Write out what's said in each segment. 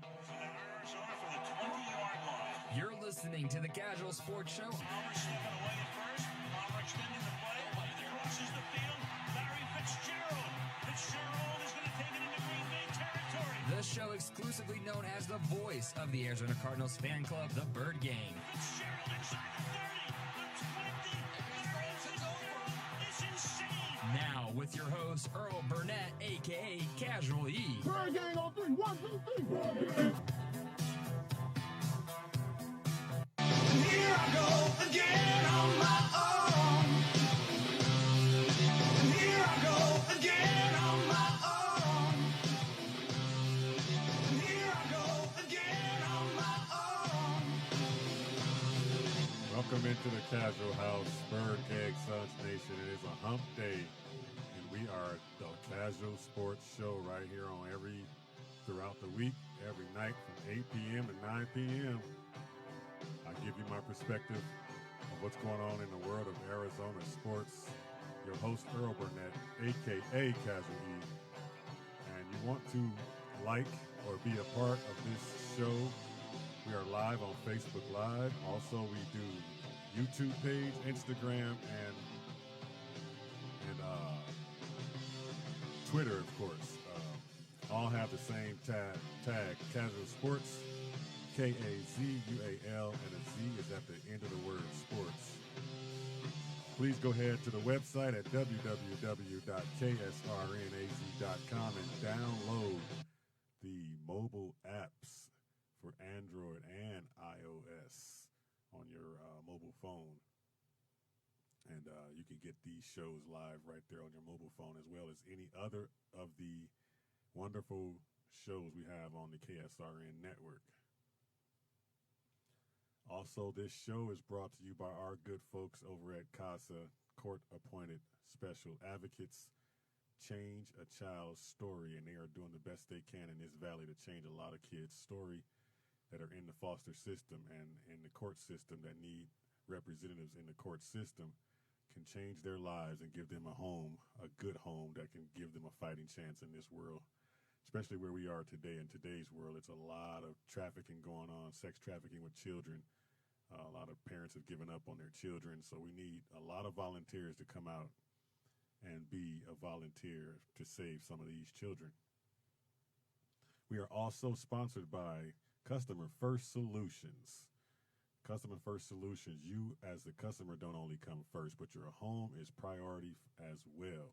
Arizona from the 20-yard line. You're listening to the Kazual Sportz Show. Palmer stepping away at first. Palmer extending the play. Crosses the field. Barry Fitzgerald. Fitzgerald is going to take it into Green Bay territory. The show exclusively known as the voice of the Arizona Cardinals fan club, the Bird Gang. Fitzgerald inside the 30, the 20. It's insane. Now with your host, Earl Burnett, a.k.a. Casual E. Bird Gang on 3. 1, 2, 3. Bird Gang. Here I go again on my own. And here I go again on my own. And here I go again on my own. Welcome into the Casual House, Bird Gang Suns Nation. It is a hump day, and we are the Kazual Sportz Show right here on throughout the week, every night from 8 p.m. to 9 p.m. I give you my perspective of what's going on in the world of Arizona sports. Your host, Earl Burnett, a.k.a. Casual E. And you want to like or be a part of this show, we are live on Facebook Live. Also, we do YouTube page, Instagram, and Twitter, of course. All have the same tag, Kazual Sportz, K-A-Z-U-A-L, and a Z is at the end of the word sports. Please go ahead to the website at www.ksrnaz.com and download the mobile apps for Android and iOS on your mobile phone. And you can get these shows live right there on your mobile phone, as well as any other of the wonderful shows we have on the KSRN network. Also, this show is brought to you by our good folks over at CASA, court-appointed special advocates. Change a child's story, and they are doing the best they can in this valley to change a lot of kids' story that are in the foster system and in the court system that need representatives in the court system, can change their lives and give them a home, a good home that can give them a fighting chance in this world, especially where we are today. In today's world, it's a lot of trafficking going on, sex trafficking with children. A lot of parents have given up on their children, so we need a lot of volunteers to come out and be a volunteer to save some of these children. We are also sponsored by Customer First Solutions. Customer First Solutions, you as the customer don't only come first, but your home is priority as well.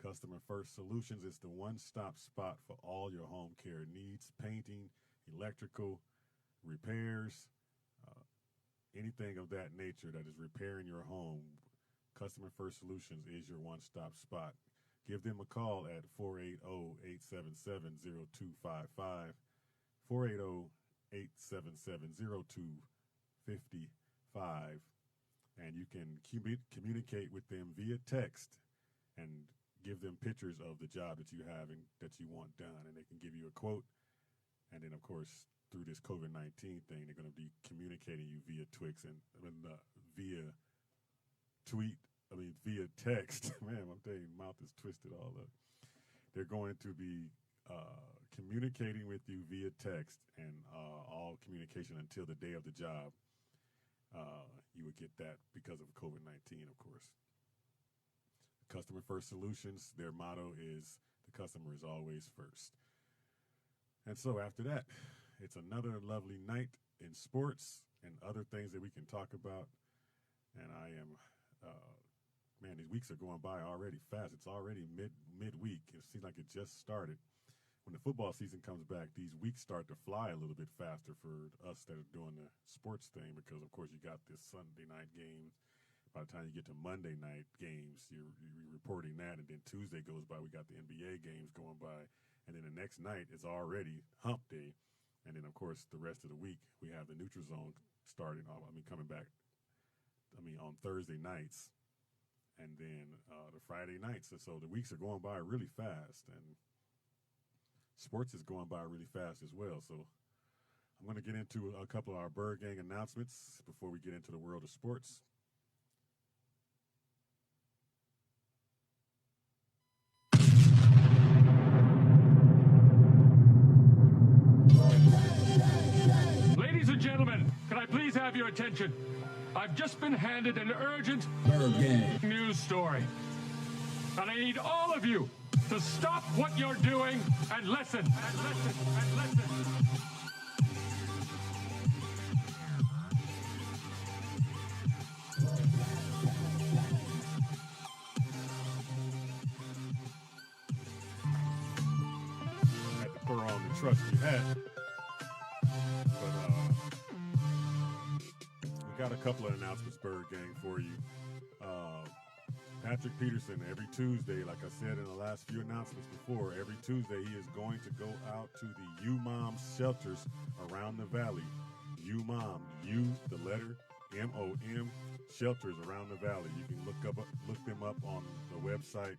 Customer First Solutions is the one-stop spot for all your home care needs, painting, electrical, repairs, anything of that nature that is repairing your home. Customer First Solutions is your one-stop spot. Give them a call at 480-877-0255, 480-877-0255, and you can communicate with them via text and give them pictures of the job that you have and that you want done, and they can give you a quote. And then, of course, through this COVID-19 thing, they're going to be communicating you via Twix and via text. Man, I'm telling you, mouth is twisted all up. They're going to be communicating with you via text, and all communication until the day of the job. You would get that because of COVID-19, of course. Customer First Solutions, their motto is the customer is always first. And so after that, it's another lovely night in sports and other things that we can talk about. And I am, man, these weeks are going by already fast. It's already midweek. It seems like it just started. When the football season comes back, these weeks start to fly a little bit faster for us that are doing the sports thing, because, of course, you got this Sunday night game. By the time you get to Monday night games, you're reporting that, and then Tuesday goes by, we got the NBA games going by, and then the next night is already Hump Day, and then, of course, the rest of the week, we have the Neutral Zone starting, coming back, on Thursday nights, and then the Friday nights, and so the weeks are going by really fast, and sports is going by really fast as well. So I'm going to get into a couple of our Bird Gang announcements before we get into the world of sports. and gentlemen, can I please have your attention? I've just been handed an urgent news story. And I need all of you to stop what you're doing and listen, and listen, and listen. Had to throw on the trusty hat. But we got a couple of announcements, Bird Gang, for you. Patrick Peterson, every Tuesday, like I said in the last few announcements before, every Tuesday he is going to go out to the U-Mom shelters around the valley. U-Mom, U, the letter, M-O-M, shelters around the valley. You can look them up on the website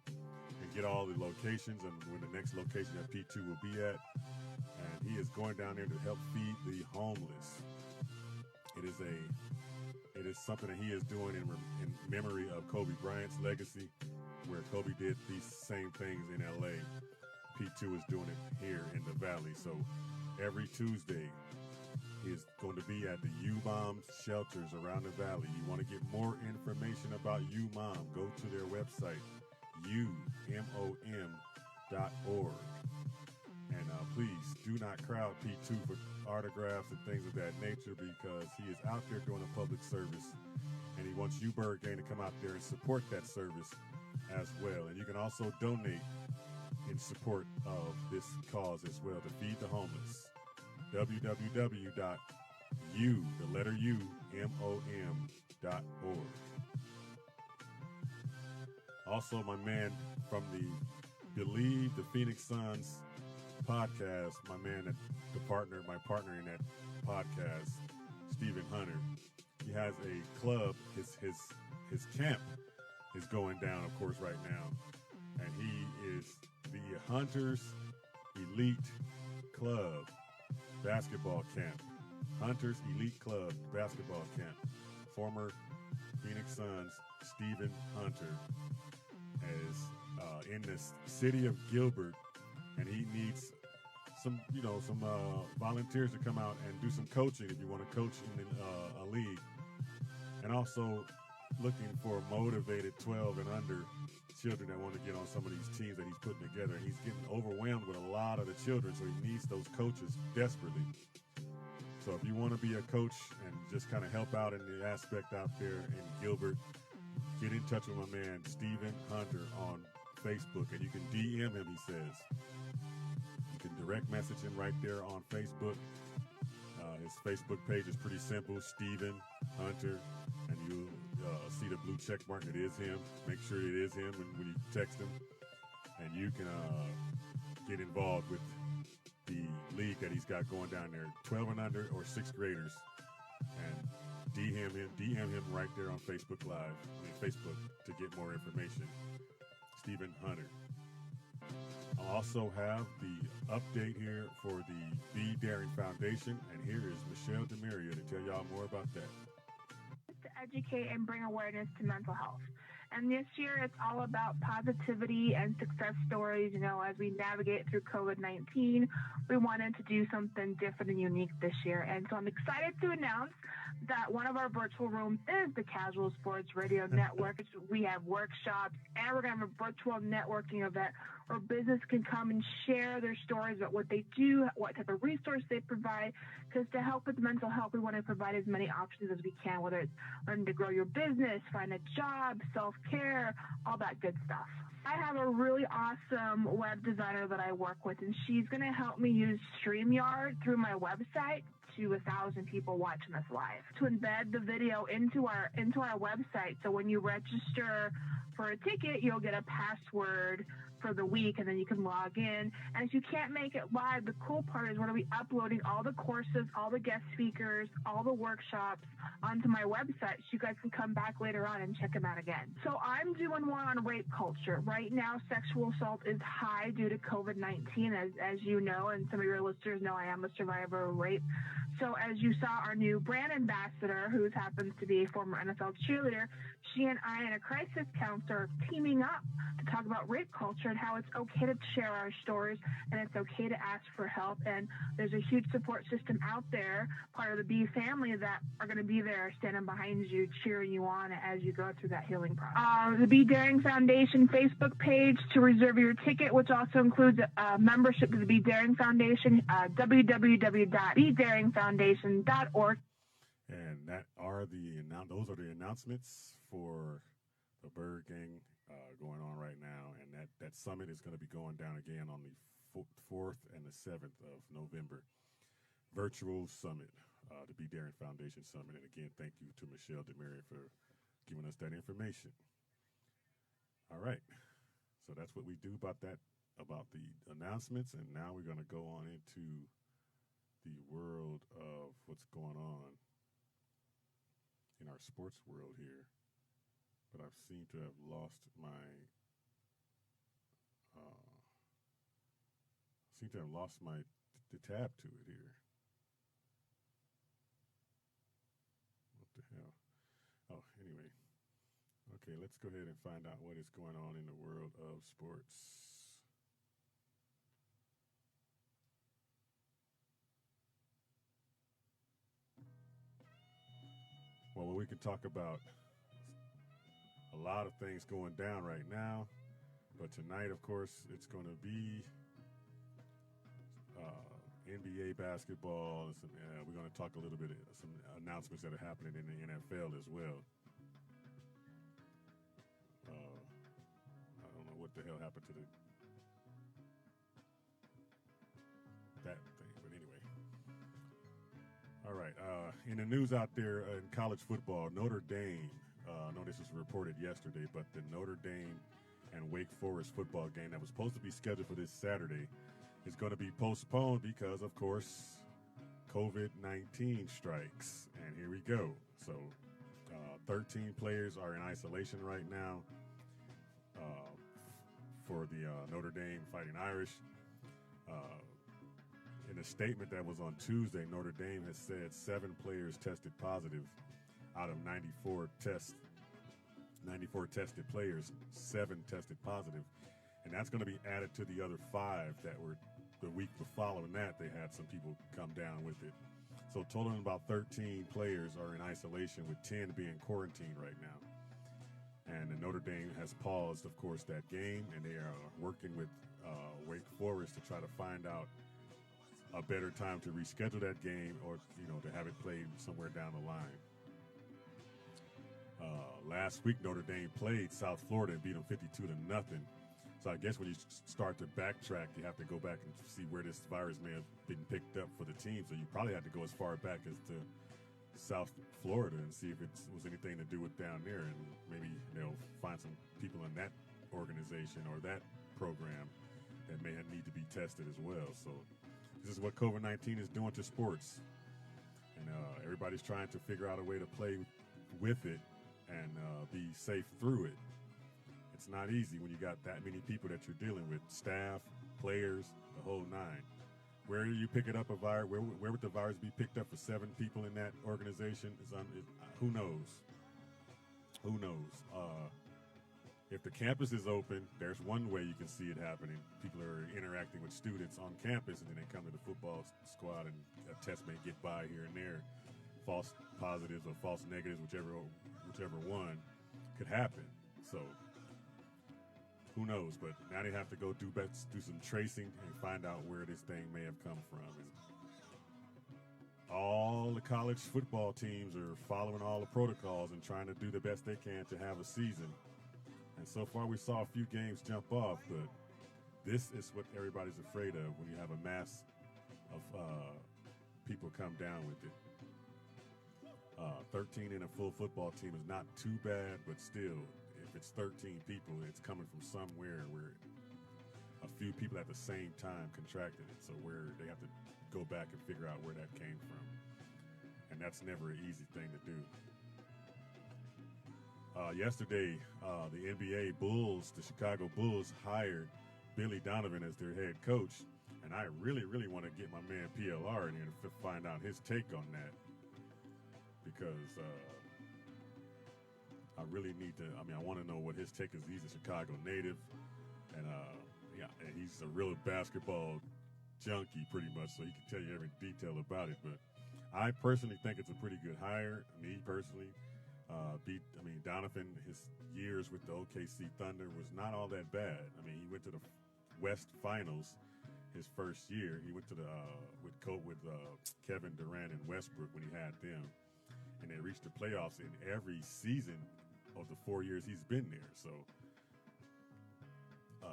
and get all the locations and when the next location that P2 will be at. And he is going down there to help feed the homeless. It is something that he is doing in memory of Kobe Bryant's legacy, where Kobe did these same things in L.A. P2 is doing it here in the Valley. So every Tuesday, he is going to be at the U-Mom shelters around the Valley. You want to get more information about U-Mom, go to their website, umom.org. And please do not crowd P2 for autographs and things of that nature because he is out there doing a public service and he wants you, Bird Gang, to come out there and support that service as well. And you can also donate in support of this cause as well to feed the homeless. www.umom.org. Also, my man from the Phoenix Suns podcast, my partner in that podcast, Stephen Hunter. He has a club. His camp is going down, of course, right now, and he is the Hunters Elite Club basketball camp. Hunters Elite Club basketball camp. Former Phoenix Suns Stephen Hunter is in the city of Gilbert, and he needs some volunteers to come out and do some coaching if you want to coach in a league. And also looking for motivated 12 and under children that want to get on some of these teams that he's putting together. And he's getting overwhelmed with a lot of the children, so he needs those coaches desperately. So if you want to be a coach and just kind of help out in the aspect out there in Gilbert, get in touch with my man Stephen Hunter on Facebook, and you can DM him, he says. You can direct message him right there on Facebook. His Facebook page is pretty simple, Stephen Hunter, and you'll see the blue check mark. It is him. Make sure it is him when you text him. And you can get involved with the league that he's got going down there, 12 and under or 6th graders. And DM him right there on Facebook Facebook to get more information. Stephen Hunter. I'll also have the update here for the Be Daring Foundation, and here is Michelle Demaria to tell y'all more about that. To educate and bring awareness to mental health. And this year, it's all about positivity and success stories. You know, as we navigate through COVID-19, we wanted to do something different and unique this year. And so I'm excited to announce that one of our virtual rooms is the Kazual Sportz Radio Network. We have workshops, and we're going to have a virtual networking event where business can come and share their stories about what they do, what type of resource they provide. Because to help with mental health, we want to provide as many options as we can, whether it's learning to grow your business, find a job, self-care, all that good stuff. I have a really awesome web designer that I work with, and she's going to help me use StreamYard through my website to 1,000 people watching this live to embed the video into our website. So when you register for a ticket, you'll get a password for the week, and then you can log in. And if you can't make it live, the cool part is we're going to be uploading all the courses, all the guest speakers, all the workshops onto my website, so you guys can come back later on and check them out again. So I'm doing one on rape culture. Right now, sexual assault is high due to COVID-19, as you know, and some of your listeners know I am a survivor of rape. So as you saw, our new brand ambassador, who happens to be a former NFL cheerleader, she and I and a crisis counselor are teaming up to talk about rape culture and how it's okay to share our stories and it's okay to ask for help. And there's a huge support system out there, part of the B family, that are going to be there standing behind you, cheering you on as you go through that healing process. The Be Daring Foundation Facebook page to reserve your ticket, which also includes a membership to the Be Daring Foundation, www.bedaringfoundation.org. And those are the announcements for the Bird Gang going on right now. And that summit is going to be going down again on the 4th and the 7th of November. Virtual summit, the Be Daring Foundation Summit. And again, thank you to Michelle Demary for giving us that information. All right. So that's what we do about the announcements. And now we're going to go on into the world of what's going on in our sports world here. But I seem to have lost the tab to it here. What the hell? Oh, anyway. Okay, let's go ahead and find out what is going on in the world of sports. Well, we can talk about a lot of things going down right now, but tonight, of course, it's going to be NBA basketball. And we're going to talk a little bit of some announcements that are happening in the NFL as well. I don't know what the hell happened to that thing, but anyway. All right. In the news out there in college football, Notre Dame, I know this was reported yesterday, but the Notre Dame and Wake Forest football game that was supposed to be scheduled for this Saturday is going to be postponed because, of course, COVID-19 strikes. And here we go. So 13 players are in isolation right now for the Notre Dame Fighting Irish. In a statement that was on Tuesday, Notre Dame has said 7 players tested positive out of 94 tested players, 7 tested positive. And that's going to be added to the other 5 that were the week following that. They had some people come down with it. So totaling about 13 players are in isolation, with 10 being quarantined right now. And Notre Dame has paused, of course, that game, and they are working with Wake Forest to try to find out a better time to reschedule that game, or to have it played somewhere down the line. Last week, Notre Dame played South Florida and beat them 52-0. So I guess when you start to backtrack, you have to go back and see where this virus may have been picked up for the team. So you probably had to go as far back as to South Florida and see if it was anything to do with down there, and maybe they'll find some people in that organization or that program that may need to be tested as well. So this is what COVID-19 is doing to sports, and everybody's trying to figure out a way to play with it and be safe through it. It's not easy when you got that many people that you're dealing with, staff, players, the whole nine. Where do you pick it up a virus? Where would the virus be picked up for 7 people in that organization? Who knows? Who knows? If the campus is open, there's one way you can see it happening. People are interacting with students on campus, and then they come to the football squad, and a test may get by here and there. False positives or false negatives, whichever one could happen. So who knows? But now they have to go do some tracing and find out where this thing may have come from. And all the college football teams are following all the protocols and trying to do the best they can to have a season. And so far, we saw a few games jump off, but this is what everybody's afraid of when you have a mass of people come down with it. 13 in a full football team is not too bad, but still, if it's 13 people, it's coming from somewhere where a few people at the same time contracted it. So where they have to go back and figure out where that came from. And that's never an easy thing to do. Yesterday, the NBA Bulls, the Chicago Bulls, hired Billy Donovan as their head coach. And I really, really want to get my man PLR in here to find out his take on that, because I really need to. I mean, I want to know what his take is. He's a Chicago native, and and he's a real basketball junkie, pretty much. So he can tell you every detail about it. But I personally think it's a pretty good hire. Me personally, Donovan, his years with the OKC Thunder was not all that bad. I mean, he went to the West Finals his first year. He went to the with Kevin Durant and Westbrook when he had them, and they reached the playoffs in every season of the 4 years he's been there. So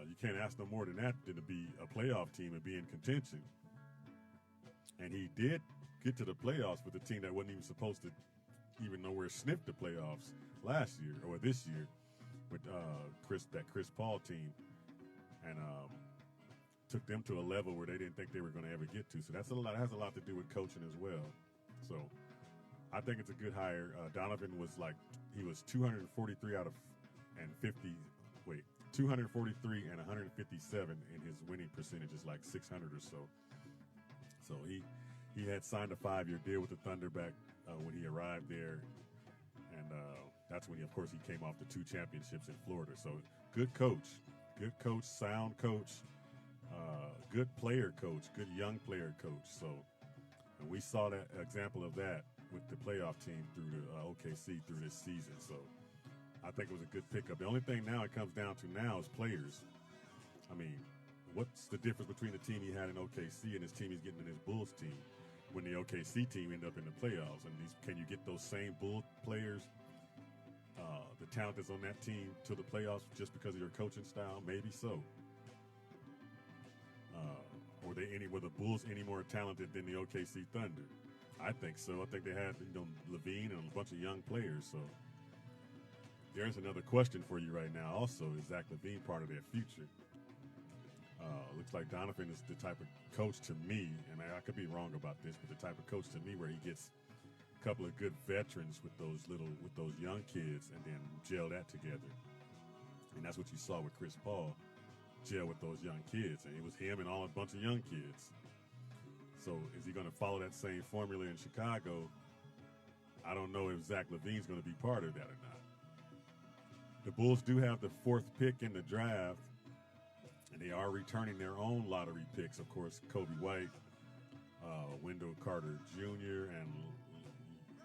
you can't ask no more than that than to be a playoff team and be in contention. And he did get to the playoffs with a team that wasn't even supposed to even nowhere sniff the playoffs last year or this year with that Chris Paul team, and took them to a level where they didn't think they were going to ever get to. So that's has a lot to do with coaching as well. So I think it's a good hire. Donovan was he was 243 out of 243 and 157 in his winning percentage, is like 600 or so. So he had signed a 5-year deal with the Thunder back when he arrived there, and that's when he came off the 2 championships in Florida. So good coach, sound coach, good player coach, good young player coach. So, and we saw that example of that with the playoff team through the OKC through this season. So I think it was a good pickup. The only thing now it comes down to now is players. I mean, what's the difference between the team he had in OKC and his team he's getting in his Bulls team when the OKC team ended up in the playoffs? And can you get those same Bull players, the talent that's on that team, to the playoffs just because of your coaching style? Maybe so. Were the Bulls any more talented than the OKC Thunder? I think so. I think they had Levine and a bunch of young players. So there's another question for you right now. Also, is Zach Levine part of their future? Looks like Donovan is the type of coach to me, and I could be wrong about this, but the type of coach to me where he gets a couple of good veterans with those young kids and then gel that together. And that's what you saw with Chris Paul, gel with those young kids, and it was him and a bunch of young kids. So is he going to follow that same formula in Chicago? I don't know if Zach Levine's going to be part of that or not. The Bulls do have the 4th pick in the draft, and they are returning their own lottery picks. Of course, Kobe White, Wendell Carter Jr., and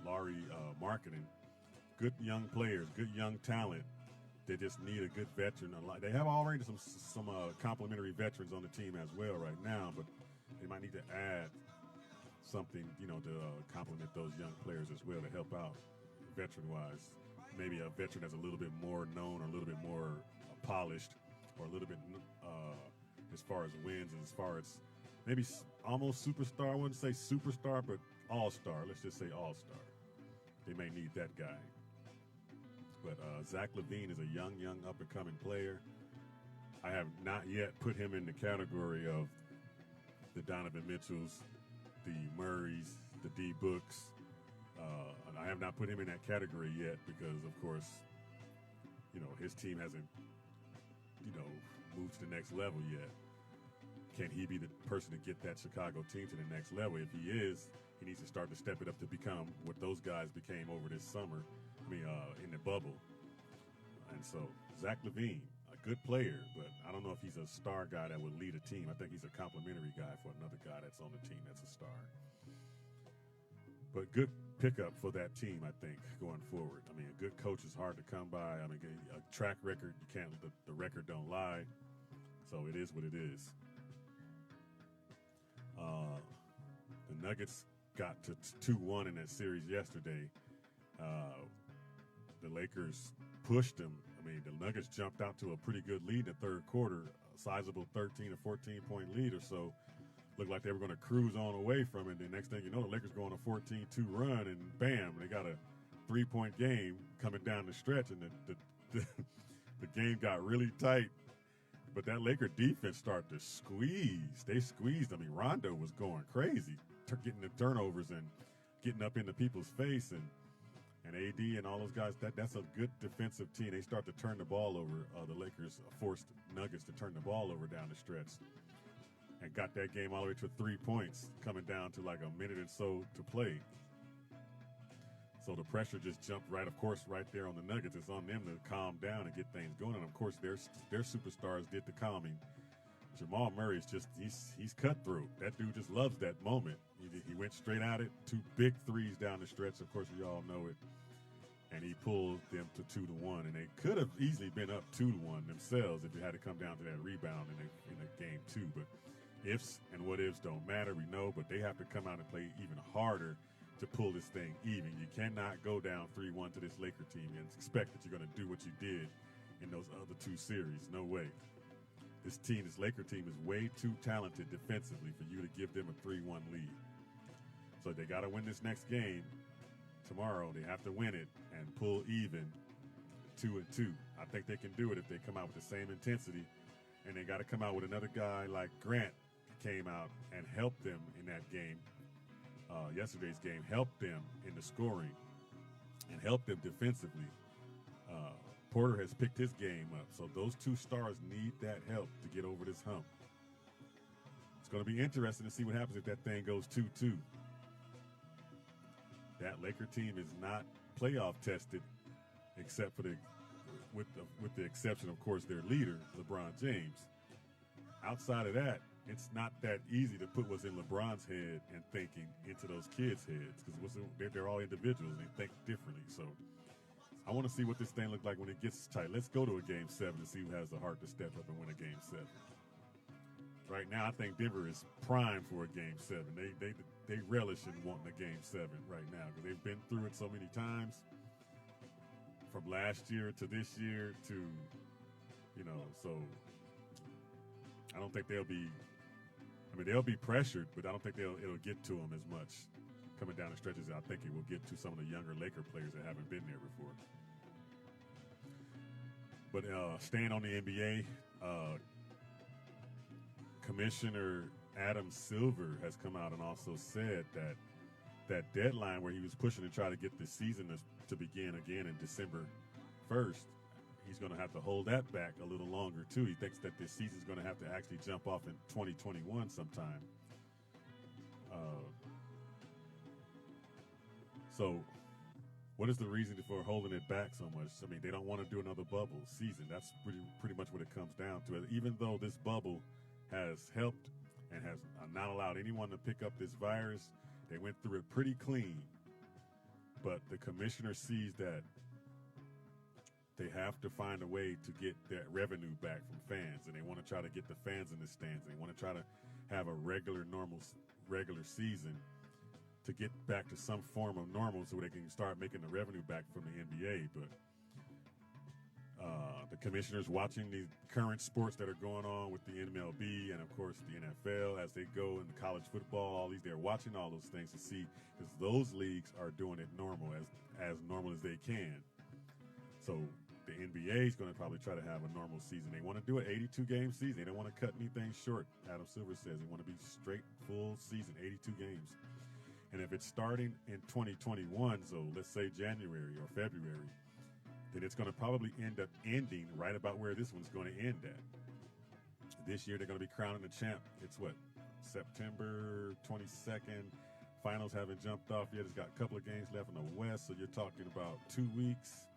Laurie Marketing. Good young players, good young talent. They just need a good veteran. They have already some complimentary veterans on the team as well right now, but they might need to add something, to complement those young players as well to help out veteran-wise. Maybe a veteran that's a little bit more known or a little bit more polished, or a little bit as far as wins and as far as maybe almost superstar. I wouldn't say superstar, but all-star. Let's just say all-star. They may need that guy. But Zach Levine is a young up-and-coming player. I have not yet put him in the category of the Donovan Mitchells, the Murrays, the D Books. And I have not put him in that category yet because, of course, his team hasn't, moved to the next level yet. Can he be the person to get that Chicago team to the next level? If he is, he needs to start to step it up to become what those guys became over this summer. In the bubble. And so Zach Levine, a good player, but I don't know if he's a star guy that would lead a team. I think he's a complimentary guy for another guy that's on the team that's a star. But good pickup for that team, I think, going forward. A good coach is hard to come by. A track record, you can't, the record don't lie. So it is what it is. The Nuggets got to 2-1 in that series yesterday. The Lakers pushed them. The Nuggets jumped out to a pretty good lead in the third quarter, a sizable 13 or 14-point lead or so. Looked like they were going to cruise on away from it. The next thing you know, the Lakers go on a 14-2 run, and bam, they got a 3-point game coming down the stretch, and the game got really tight. But that Laker defense started to squeeze. They squeezed. Rondo was going crazy, getting the turnovers and getting up into people's face, and AD and all those guys, that's a good defensive team. They start to turn the ball over. The Lakers forced Nuggets to turn the ball over down the stretch. and got that game all the way to 3 points, coming down to like a minute or so to play. So the pressure just jumped right, of course, right there on the Nuggets. It's on them to calm down and get things going. And of course, their superstars did the calming. Jamal Murray is just, he's cutthroat. That dude just loves that moment. He went straight at it, 2 big threes down the stretch. Of course, we all know it. And he pulled them to 2-1. And they could have easily been up 2-1 themselves if it had to come down to that rebound in the game 2. But ifs and what ifs don't matter, we know. But they have to come out and play even harder to pull this thing even. You cannot go down 3-1 to this Laker team and expect that you're going to do what you did in those other 2 series. No way. This Laker team is way too talented defensively for you to give them a 3-1 lead. So they got to win this next game tomorrow. They have to win it and pull even 2-2. I think they can do it if they come out with the same intensity. And they got to come out with another guy like Grant came out and helped them in that game. Yesterday's game helped them in the scoring and helped them defensively. Porter has picked his game up, so those 2 stars need that help to get over this hump. It's going to be interesting to see what happens if that thing goes 2-2. That Laker team is not playoff tested, except for with the exception, of course, their leader, LeBron James. Outside of that, it's not that easy to put what's in LeBron's head and thinking into those kids' heads, because they're all individuals and they think differently. So I want to see what this thing looks like when it gets tight. Let's go to a Game 7 and see who has the heart to step up and win a Game 7. Right now, I think Denver is primed for a Game 7. They relish in wanting a Game 7 right now because they've been through it so many times, from last year to this year to, so I don't think they'll be pressured, but I don't think it'll get to them as much coming down the stretches. I think it will get to some of the younger Laker players that haven't been there before. But staying on the NBA, Commissioner Adam Silver has come out and also said that deadline where he was pushing to try to get the season to begin again in December 1st, he's going to have to hold that back a little longer, too. He thinks that this season's going to have to actually jump off in 2021 sometime. So what is the reason for holding it back so much? I mean, they don't want to do another bubble season. That's pretty much what it comes down to. Even though this bubble has helped and has not allowed anyone to pick up this virus, they went through it pretty clean. But the commissioner sees that they have to find a way to get that revenue back from fans, and they want to try to get the fans in the stands. They want to try to have a regular season to get back to some form of normal so they can start making the revenue back from the NBA. But the commissioner's watching the current sports that are going on with the MLB and, of course, the NFL as they go in the college football, all these. They're watching all those things to see if those leagues are doing it normal, as normal as they can. So the NBA is going to probably try to have a normal season. They want to do an 82-game season. They don't want to cut anything short. Adam Silver says they want to be straight, full season, 82 games. And if it's starting in 2021, so let's say January or February, then it's going to probably end up ending right about where this one's going to end at. This year they're going to be crowning the champ. It's September 22nd. Finals haven't jumped off yet. It's got a couple of games left in the West, so you're talking about 2 weeks.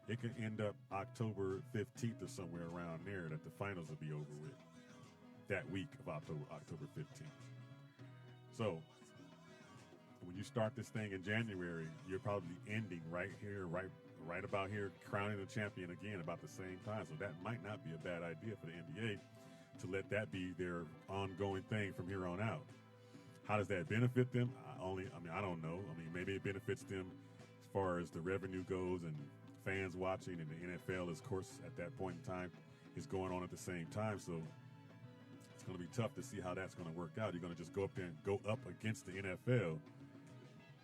It could end up October 15th or somewhere around there that the finals will be over with. That week of October 15th. So when you start this thing in January, you're probably ending right here, right about here, crowning the champion again about the same time. So that might not be a bad idea for the NBA to let that be their ongoing thing from here on out. How does that benefit them? I don't know. Maybe it benefits them as far as the revenue goes and fans watching, and the NFL, of course, at that point in time is going on at the same time. So it's going to be tough to see how that's going to work out. You're going to just go up there and go up against the NFL.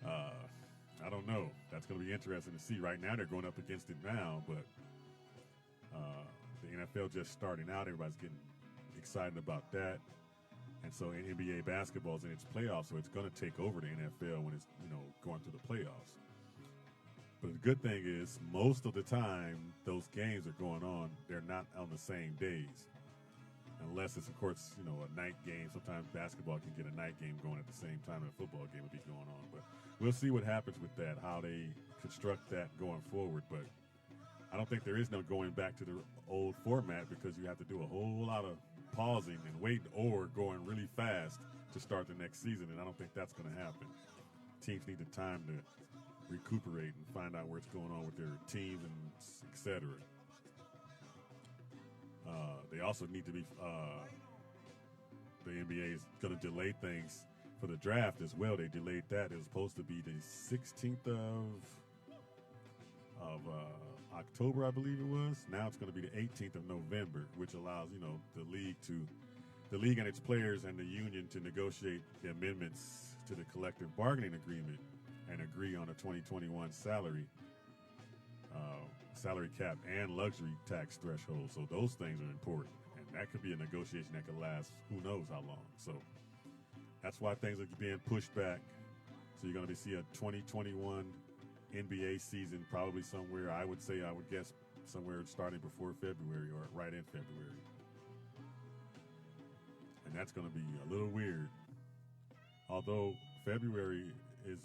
I don't know. That's going to be interesting to see. Right now, they're going up against it now, but the NFL just starting out. Everybody's getting excited about that. And so in NBA basketball is in its playoffs, so it's going to take over the NFL when it's, going through the playoffs. But the good thing is most of the time those games are going on, they're not on the same days. unless it's, of course, a night game. Sometimes basketball can get a night game going at the same time that a football game will be going on. But we'll see what happens with that, how they construct that going forward. But I don't think there is no going back to the old format, because you have to do a whole lot of pausing and waiting or going really fast to start the next season, and I don't think that's going to happen. Teams need the time to recuperate and find out what's going on with their teams and et cetera. They also need to be the NBA is going to delay things for the draft as well. They delayed that. It was supposed to be the 16th of October, I believe it was. Now it's going to be the 18th of November, which allows the league and its players and the union to negotiate the amendments to the collective bargaining agreement and agree on a 2021 salary cap and luxury tax threshold. So those things are important, and that could be a negotiation that could last who knows how long. So that's why things are being pushed back. So you're going to see a 2021 NBA season probably somewhere, I would guess somewhere starting before February or right in February. And that's going to be a little weird. Although February is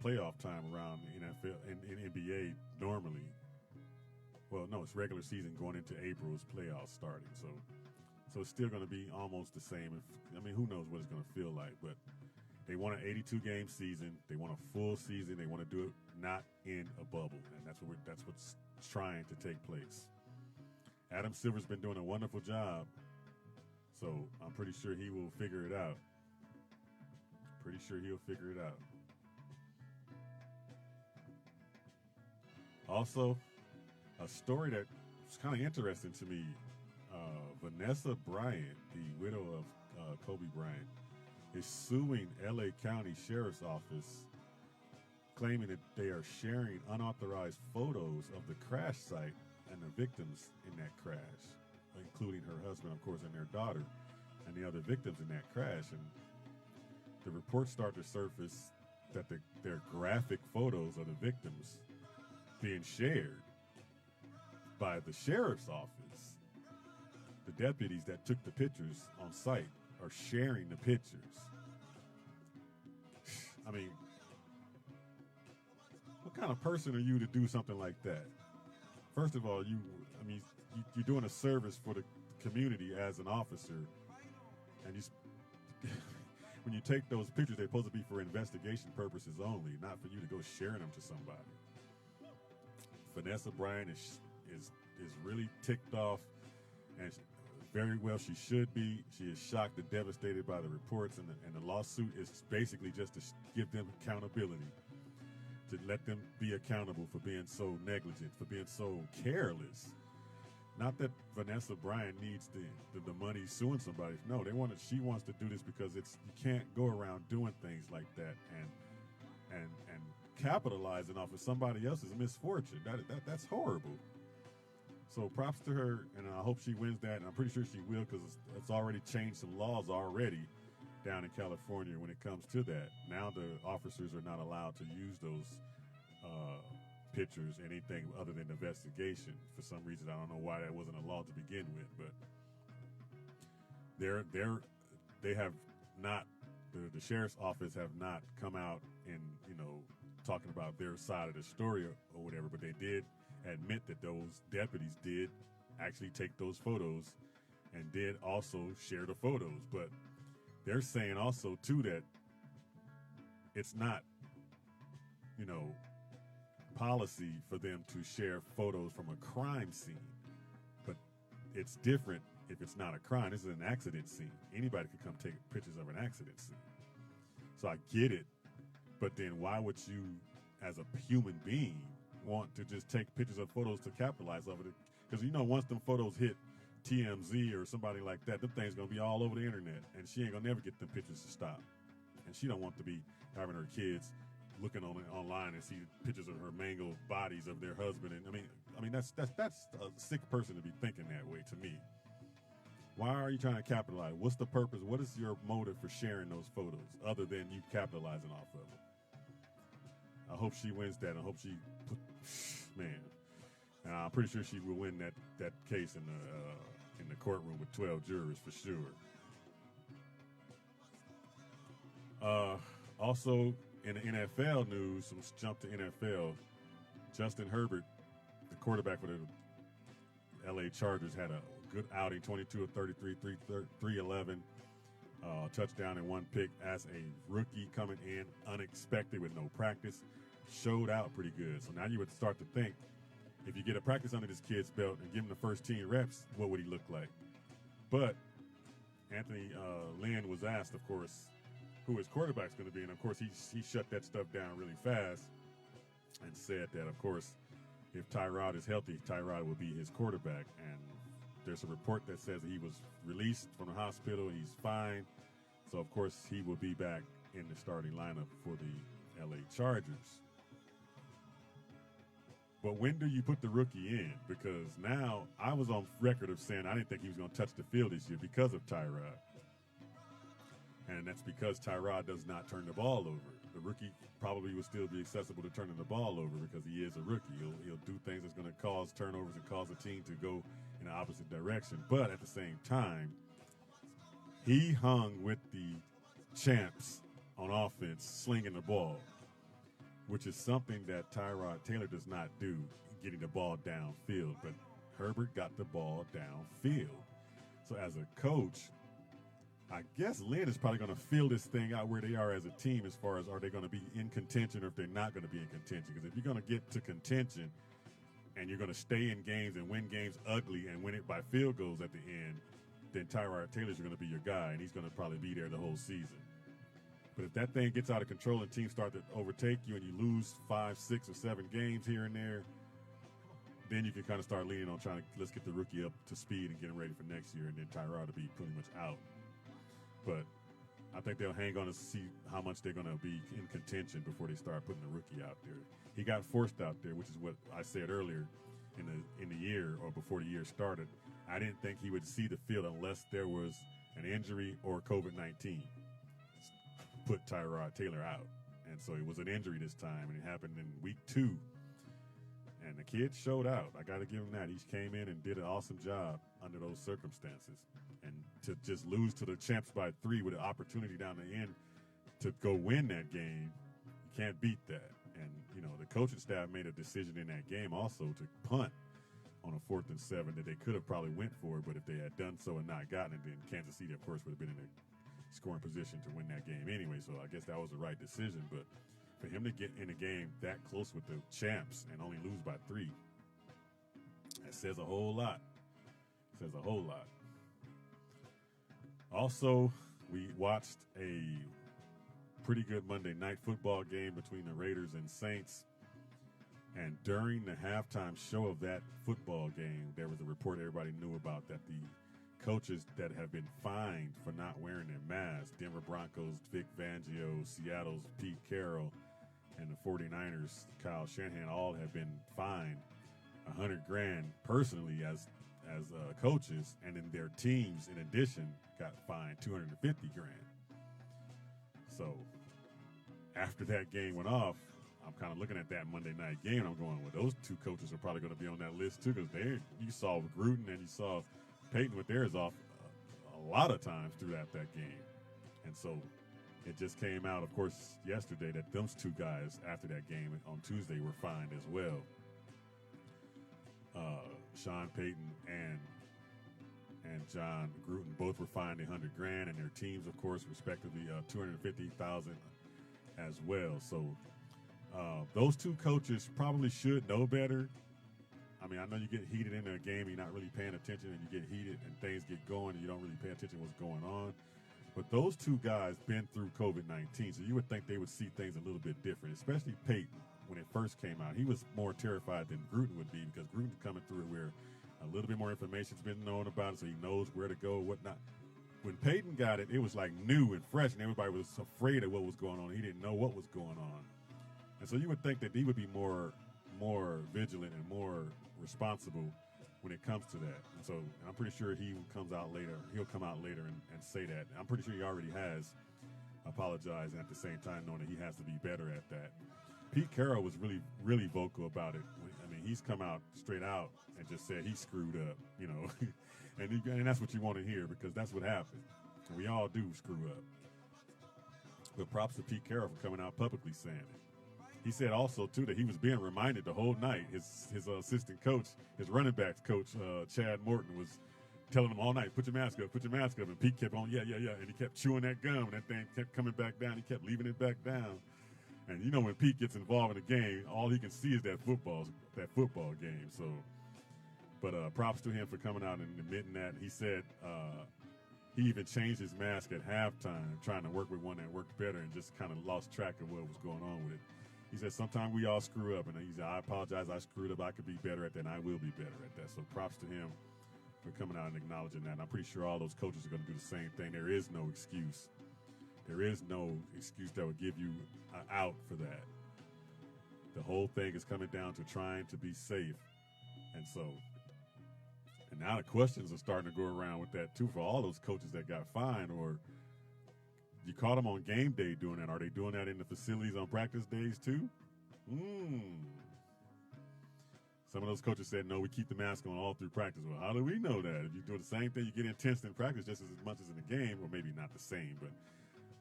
playoff time around the NFL in NBA normally. Well, no, it's regular season going into April is playoffs starting. So it's still going to be almost the same. Who knows what it's going to feel like, but they want an 82-game season. They want a full season. They want to do it not in a bubble, and that's what's trying to take place. Adam Silver's been doing a wonderful job, so I'm pretty sure he will figure it out. Also, a story that's kind of interesting to me, Vanessa Bryant, the widow of Kobe Bryant, is suing L.A. County Sheriff's Office, claiming that they are sharing unauthorized photos of the crash site and the victims in that crash, including her husband, of course, and their daughter, and the other victims in that crash. And the reports start to surface that their graphic photos of the victims being shared by the sheriff's office. The deputies that took the pictures on site are sharing the pictures. What kind of person are you to do something like that? First of all, you're doing a service for the community as an officer, and when you take those pictures, they're supposed to be for investigation purposes only, not for you to go sharing them to somebody. Vanessa Bryant is really ticked off, and very well she should be. She is shocked and devastated by the reports, and the lawsuit is basically just to give them accountability, to let them be accountable for being so negligent, for being so careless. Not that Vanessa Bryant needs the money suing somebody. No, she wants to do this because you can't go around doing things like that and capitalizing off of somebody else's misfortune. That's horrible. So props to her, and I hope she wins that, and I'm pretty sure she will, because it's already changed some laws already down in California when it comes to that. Now the officers are not allowed to use those pictures, anything other than investigation. For some reason, I don't know why that wasn't a law to begin with, but they have not, the sheriff's office have not come out and talking about their side of the story or whatever, but they did admit that those deputies did actually take those photos and did also share the photos. But they're saying also too that it's not policy for them to share photos from a crime scene, but it's different if it's not a crime. This is an accident scene. Anybody can come take pictures of an accident scene. So I get it, but then why would you, as a human being, want to just take pictures of photos to capitalize off it? Because once them photos hit TMZ or somebody like that, them things gonna be all over the internet, and she ain't gonna never get them pictures to stop. And she don't want to be having her kids looking online and see pictures of her mangled bodies of their husband. And I mean that's a sick person to be thinking that way, to me. Why are you trying to capitalize? What's the purpose? What is your motive for sharing those photos other than you capitalizing off of it? I hope she wins that. I hope I'm pretty sure she will win that case in in the courtroom with 12 jurors for sure. Also, in the NFL news, some jump to NFL. Justin Herbert, the quarterback for the LA Chargers, had a good outing, 22 of 33, 311, touchdown and 1 pick as a rookie coming in unexpected with no practice. Showed out pretty good. So now you would start to think, if you get a practice under this kid's belt and give him the first 10 reps, what would he look like? But Anthony Lynn was asked, of course, who his quarterback's going to be. And, of course, he shut that stuff down really fast and said that, of course, if Tyrod is healthy, Tyrod will be his quarterback. And there's a report that says that he was released from the hospital. He's fine. So, of course, he will be back in the starting lineup for the LA Chargers. But when do you put the rookie in? Because now I was on record of saying I didn't think he was going to touch the field this year because of Tyrod. And that's because Tyrod does not turn the ball over. The rookie probably will still be accessible to turning the ball over because he is a rookie. He'll do things that's going to cause turnovers and cause a team to go in the opposite direction. But at the same time, he hung with the champs on offense, slinging the ball, which is something that Tyrod Taylor does not do, getting the ball downfield. But Herbert got the ball downfield. So as a coach, I guess Lynn is probably going to feel this thing out where they are as a team as far as are they going to be in contention or if they're not going to be in contention. Because if you're going to get to contention and you're going to stay in games and win games ugly and win it by field goals at the end, then Tyrod Taylor's going to be your guy, and he's going to probably be there the whole season. But if that thing gets out of control and teams start to overtake you and you lose 5, 6, or 7 games here and there, then you can kind of start leaning on trying to let's get the rookie up to speed and get him ready for next year, and then Tyrod will be pretty much out. But I think they'll hang on to see how much they're going to be in contention before they start putting the rookie out there. He got forced out there, which is what I said earlier in the year or before the year started. I didn't think he would see the field unless there was an injury or COVID-19. Put Tyrod Taylor out. And so it was an injury this time, and it happened in week 2. And the kid showed out. I got to give him that. He came in and did an awesome job under those circumstances. And to just lose to the champs by 3 with an opportunity down the end to go win that game, you can't beat that. And, you know, the coaching staff made a decision in that game also to punt on a 4th and 7 that they could have probably went for, but if they had done so and not gotten it, then Kansas City, of course, would have been in a scoring position to win that game anyway. So I guess that was the right decision. But for him to get in a game that close with the champs and only lose by 3, that says a whole lot. Says a whole lot. Also, we watched a pretty good Monday night football game between the Raiders and Saints. And during the halftime show of that football game, there was a report everybody knew about that the coaches that have been fined for not wearing their masks, Denver Broncos, Vic Fangio, Seattle's Pete Carroll, and the 49ers, Kyle Shanahan, all have been fined $100,000 personally as coaches, and then their teams, in addition, got fined $250,000. So after that game went off, I'm kind of looking at that Monday night game, and I'm going, well, those 2 coaches are probably going to be on that list too, because you saw Gruden and you saw Peyton with theirs off a lot of times throughout that game. And so it just came out, of course, yesterday that those 2 guys after that game on Tuesday were fined as well. Sean Payton and John Gruden both were fined $100,000, and their teams, of course, respectively, $250,000 as well. So those 2 coaches probably should know better. I mean, I know you get heated in a game, you're not really paying attention, and you get heated and things get going, and you don't really pay attention to what's going on. But those 2 guys been through COVID-19, so you would think they would see things a little bit different, especially Peyton. When it first came out, he was more terrified than Gruden would be, because Gruden's coming through it where a little bit more information's been known about it, so he knows where to go, whatnot. When Peyton got it, it was like new and fresh, and everybody was afraid of what was going on. He didn't know what was going on. And so you would think that he would be more vigilant and more responsible when it comes to that. And so I'm pretty sure he'll come out later and say that. I'm pretty sure he already has apologized, and at the same time knowing that he has to be better at that. Pete Carroll was really, really vocal about it. I mean, he's come out straight out and just said he screwed up, you know. and that's what you want to hear because that's what happened. We all do screw up. But props to Pete Carroll for coming out publicly saying it. He said also, too, that he was being reminded the whole night. His assistant coach, his running backs coach, Chad Morton, was telling him all night, put your mask up. And Pete kept on, yeah. And he kept chewing that gum, and that thing kept coming back down. He kept leaving it back down. And, you know, when Pete gets involved in the game, all he can see is that football game. So, but props to him for coming out and admitting that. He said he even changed his mask at halftime, trying to work with one that worked better and just kind of lost track of what was going on with it. He said, sometimes we all screw up, and he said, I apologize, I screwed up. I could be better at that, and I will be better at that. So props to him for coming out and acknowledging that. And I'm pretty sure all those coaches are going to do the same thing. There is no excuse. There is no excuse that would give you an out for that. The whole thing is coming down to trying to be safe. And so, and now the questions are starting to go around with that, too, for all those coaches that got fined or – you caught them on game day doing that. Are they doing that in the facilities on practice days too? Some of those coaches said, no, we keep the mask on all through practice. Well, how do we know that? If you do the same thing, you get intense in practice just as much as in the game, or maybe not the same,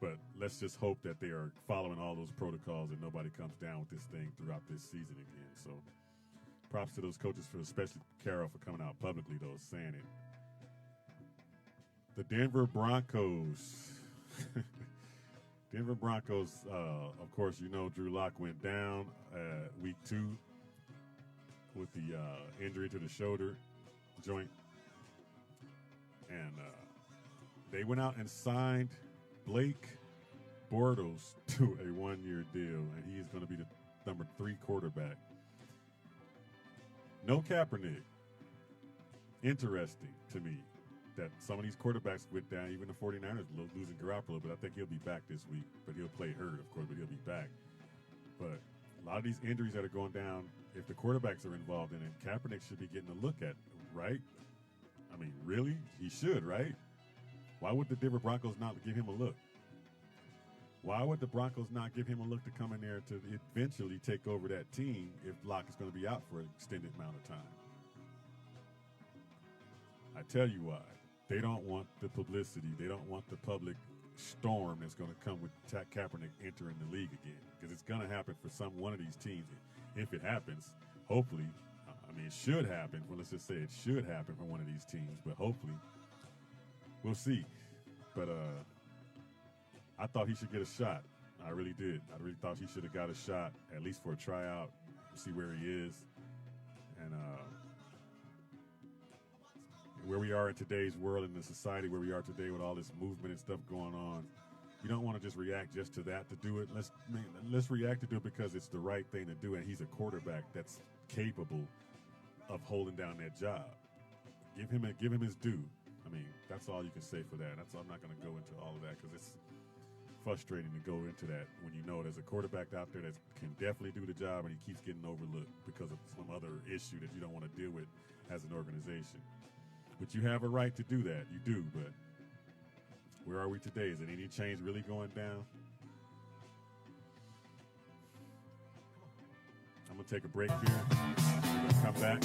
but let's just hope that they are following all those protocols and nobody comes down with this thing throughout this season again. So props to those coaches, for especially Carroll, for coming out publicly, though, saying it. The Denver Broncos. Denver Broncos, of course, you know, Drew Lock went down week 2 with the injury to the shoulder joint. And they went out and signed Blake Bortles to a 1-year deal, and he is going to be the number 3 quarterback. No Kaepernick. Interesting to me that some of these quarterbacks went down, even the 49ers losing Garoppolo, but I think he'll be back this week. But he'll play hurt, of course, but he'll be back. But a lot of these injuries that are going down, if the quarterbacks are involved in it, Kaepernick should be getting a look at, right? I mean, really? He should, right? Why would the Denver Broncos not give him a look? Why would the Broncos not give him a look to come in there to eventually take over that team if Locke is going to be out for an extended amount of time? I tell you why. They don't want the publicity. They don't want the public storm that's going to come with Kaepernick entering the league again, because it's going to happen for one of these teams. If it happens, hopefully, I mean, it should happen. Well, let's just say it should happen for one of these teams, but hopefully, we'll see. But I thought he should get a shot. I really did. I really thought he should have got a shot, at least for a tryout, see where he is. And where we are in today's world, in the society where we are today with all this movement and stuff going on, you don't want to just react just to that to do it. Let's react to do it because it's the right thing to do, and he's a quarterback that's capable of holding down that job. Give him his due. I mean, that's all you can say for that. I'm not going to go into all of that because it's frustrating to go into that when you know there's a quarterback out there that can definitely do the job and he keeps getting overlooked because of some other issue that you don't want to deal with as an organization. But you have a right to do that. You do, but where are we today? Is it any change really going down? I'm going to take a break here. We're going to come back.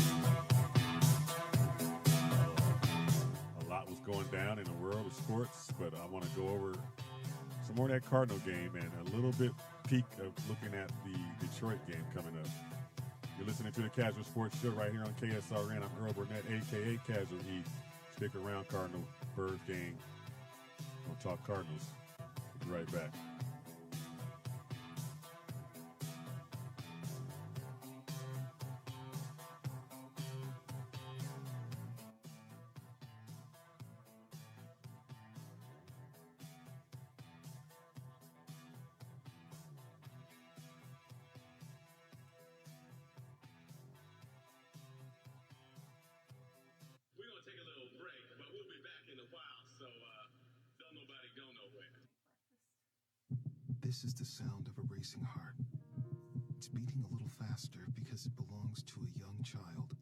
A lot was going down in the world of sports, but I want to go over some more of that Cardinal game and a little bit peek of looking at the Detroit game coming up. You're listening to the Kazual Sportz Show right here on KSRN. I'm Earl Burnett, a.k.a. Kazual E. Stick around, Cardinal Birds game. We'll talk Cardinals. We'll be right back. This is the sound of a racing heart. It's beating a little faster because it belongs to a young child.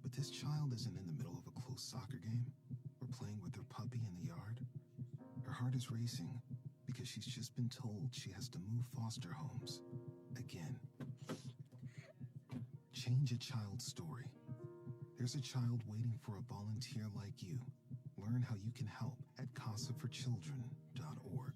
But this child isn't in the middle of a close soccer game or playing with her puppy in the yard. Her heart is racing because she's just been told she has to move foster homes again. Change Change a child's story. There's a child waiting for a volunteer like you. Learn how you can help at casaforchildren.org.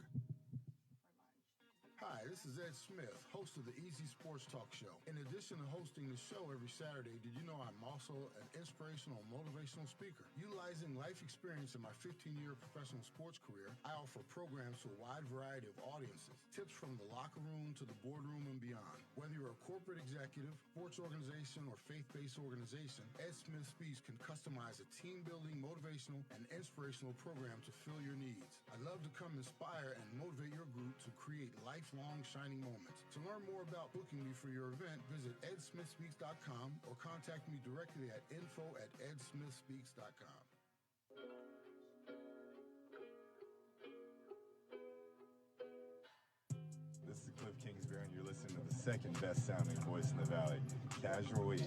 Hi, this is Ed Smith, host of the Easy Sports Talk Show. In addition to hosting the show every Saturday, did you know I'm also an inspirational and motivational speaker? Utilizing life experience in my 15-year professional sports career, I offer programs to a wide variety of audiences. Tips from the locker room to the boardroom and beyond. Whether you're a corporate executive, sports organization, or faith-based organization, Ed Smith Speaks can customize a team-building, motivational, and inspirational program to fill your needs. I'd love to come inspire and motivate your group to create lifelong shining moments. To learn more about booking me for your event, visit edsmithspeaks.com or contact me directly at info@edsmithspeaks.com. This is Cliff Kingsbury, and you're listening to the second best sounding voice in the Valley, Casual E,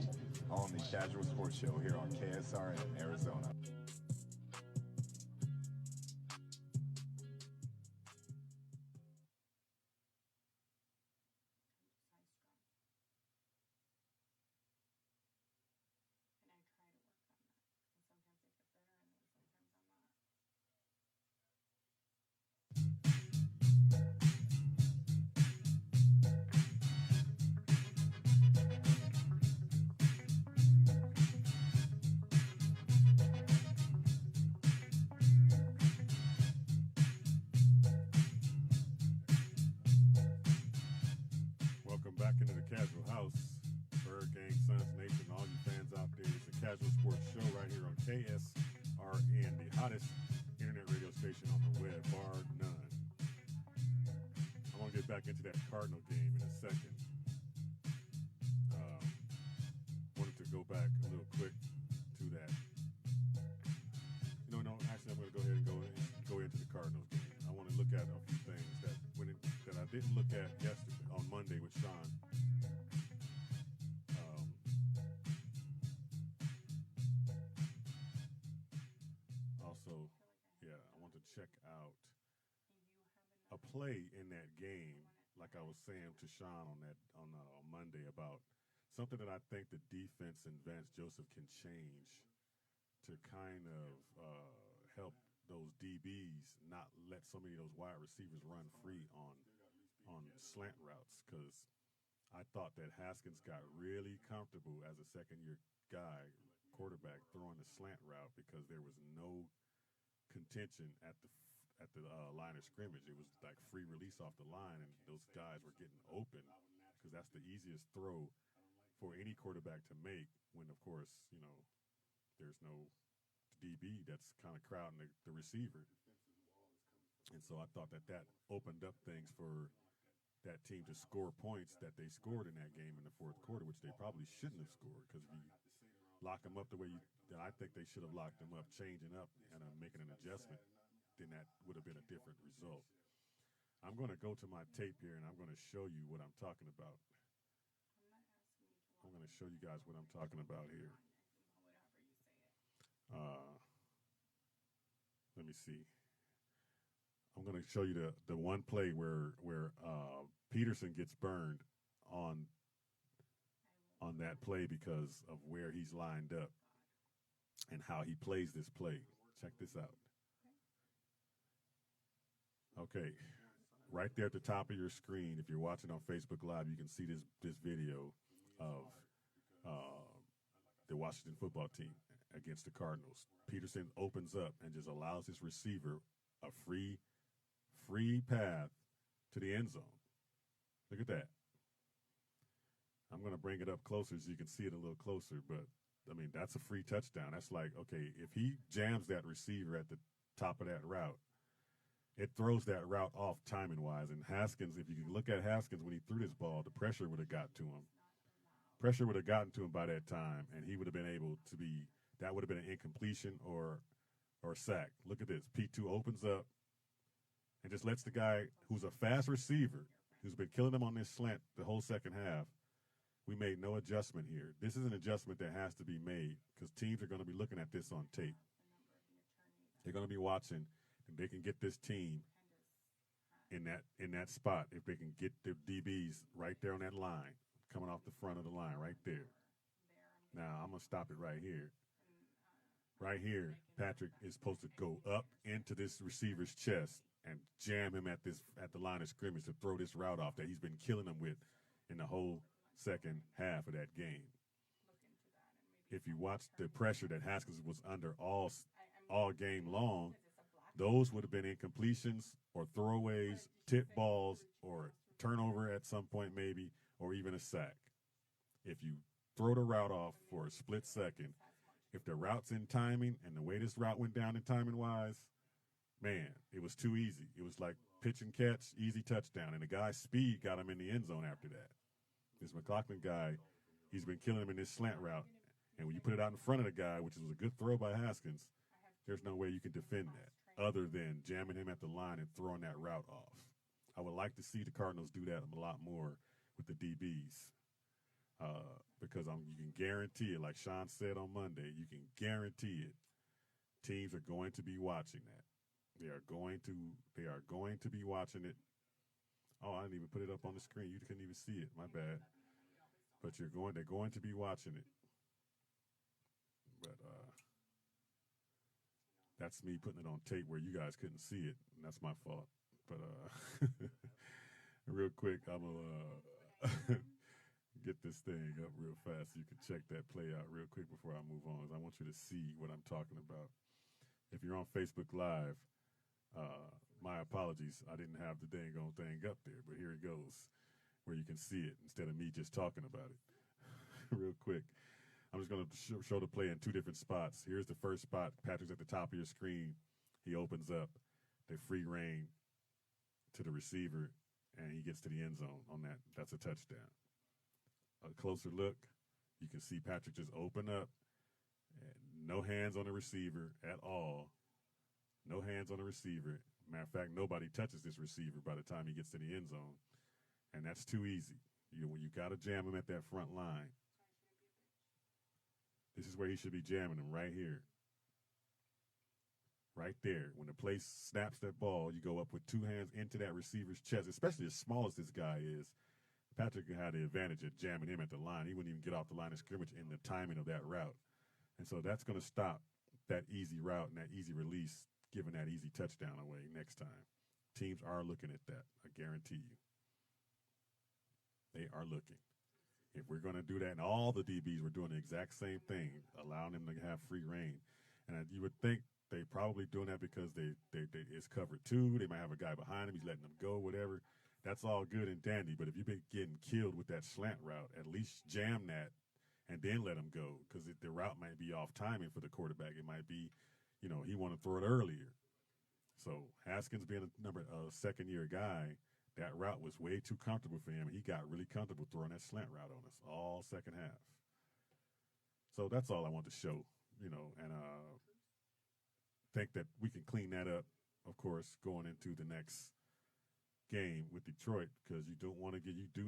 on the Casual Sports Show here on KSRN, Arizona. Welcome back into the Casual House. Bird Gang, Sons Nation, all you fans out there. It's the Casual Sports Show right here on KSRN, the hottest internet radio station on the web, bar none. I want to get back into that Cardinal game in a second. Wanted to go back a little quick to that. No, actually, I'm going to go ahead and go into the Cardinals game. I want to look at a few things that I didn't look at yesterday on Monday with Sean. Also, I want to check out a play in that game, like I was saying to Sean on Monday about something that I think the defense and Vance Joseph can change to kind of help those DBs not let so many of those wide receivers run free on slant routes, because I thought that Haskins got really comfortable as a second-year quarterback throwing the slant route because there was no contention at the line of scrimmage. It was like free release off the line, and those guys were getting open because that's the easiest throw for any quarterback to make when, of course, there's no DB that's kind of crowding the receiver. And so I thought that opened up things for that team to score points that they scored in that game in the fourth quarter, which they probably shouldn't have scored, because if you lock them up the way that I think they should have locked them up, changing up and making an adjustment, then that would have been a different result. I'm going to go to my tape here, and I'm going to show you what I'm talking about. I'm going to show you guys what I'm talking about here. Let me see. I'm going to show you the one play where Peterson gets burned on that play because of where he's lined up and how he plays this play. Check this out. Okay, right there at the top of your screen, if you're watching on Facebook Live, you can see this video of the Washington football team against the Cardinals. Peterson opens up and just allows his receiver a free path to the end zone. Look at that. I'm going to bring it up closer so you can see it a little closer, but, I mean, that's a free touchdown. That's like, okay, if he jams that receiver at the top of that route, it throws that route off timing-wise. And Haskins, if you can look at Haskins when he threw this ball, the pressure would have got to him. Pressure would have gotten to him by that time, and he would have been able to be – that would have been an incompletion or sack. Look at this. P2 opens up and just lets the guy who's a fast receiver, who's been killing him on this slant the whole second half. We made no adjustment here. This is an adjustment that has to be made because teams are going to be looking at this on tape. They're going to be watching, and they can get this team in that spot if they can get their DBs right there on that line, coming off the front of the line right there. Now, I'm going to stop it right here. Right here, Patrick is supposed to go up into this receiver's chest and jam him at the line of scrimmage to throw this route off that he's been killing him with in the whole second half of that game. If you watch the pressure that Haskins was under all game long, those would have been incompletions or throwaways, tip balls, or turnover at some point maybe, or even a sack. If you throw the route off for a split second, if the route's in timing and the way this route went down in timing-wise, man, it was too easy. It was like pitch and catch, easy touchdown, and the guy's speed got him in the end zone after that. This McLaughlin guy, he's been killing him in this slant route, and when you put it out in front of the guy, which was a good throw by Haskins, there's no way you can defend that other than jamming him at the line and throwing that route off. I would like to see the Cardinals do that a lot more with the DBs. Because you can guarantee it, like Sean said on Monday, you can guarantee it. Teams are going to be watching that. They are going to be watching it. Oh, I didn't even put it up on the screen. You couldn't even see it. My bad. But they're going to be watching it. But that's me putting it on tape where you guys couldn't see it, and that's my fault. But real quick, I'm gonna get this thing up real fast so you can check that play out real quick before I move on. I want you to see what I'm talking about. If you're on Facebook Live, my apologies. I didn't have the dang on thing up there, but here it goes, where you can see it instead of me just talking about it. Real quick. I'm just going to show the play in two different spots. Here's the first spot. Patrick's at the top of your screen. He opens up. They free rein to the receiver, and he gets to the end zone on that. That's a touchdown. A closer look, you can see Patrick just open up. No hands on the receiver at all. No hands on the receiver. Matter of fact, nobody touches this receiver by the time he gets to the end zone. And that's too easy. You got to jam him at that front line. This is where he should be jamming him, right here. Right there. When the play snaps that ball, you go up with two hands into that receiver's chest, especially as small as this guy is. Patrick had the advantage of jamming him at the line. He wouldn't even get off the line of scrimmage in the timing of that route. And so that's going to stop that easy route and that easy release, giving that easy touchdown away next time. Teams are looking at that, I guarantee you. They are looking. If we're going to do that, and all the DBs were doing the exact same thing, allowing them to have free reign. And you would think they probably doing that because they it's covered two. They might have a guy behind him. He's letting them go, whatever. That's all good and dandy. But if you've been getting killed with that slant route, at least jam that and then let him go, because the route might be off timing for the quarterback. It might be, he want to throw it earlier. So Haskins being a second-year guy, that route was way too comfortable for him. He got really comfortable throwing that slant route on us all second half. So that's all I want to show, and think that we can clean that up, of course, going into the next game with Detroit, because you do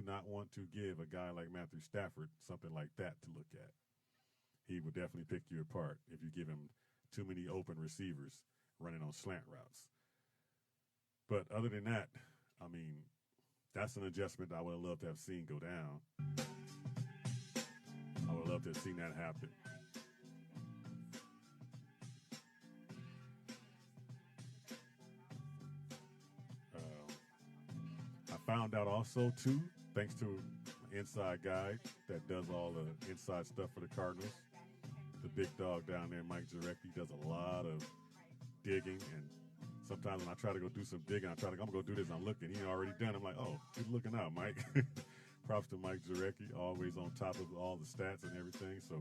not want to give a guy like Matthew Stafford something like that to look at. He would definitely pick you apart if you give him too many open receivers running on slant routes. But other than that, that's an adjustment I would have loved to have seen go down. I would love to have seen that happen. I found out also, too, thanks to an inside guy that does all the inside stuff for the Cardinals, the big dog down there, Mike Jarecki, does a lot of digging, and sometimes when I try to go do some digging, I'm going to go do this, I'm looking. He already done. I'm like, oh, good looking out, Mike. Props to Mike Jarecki, always on top of all the stats and everything. So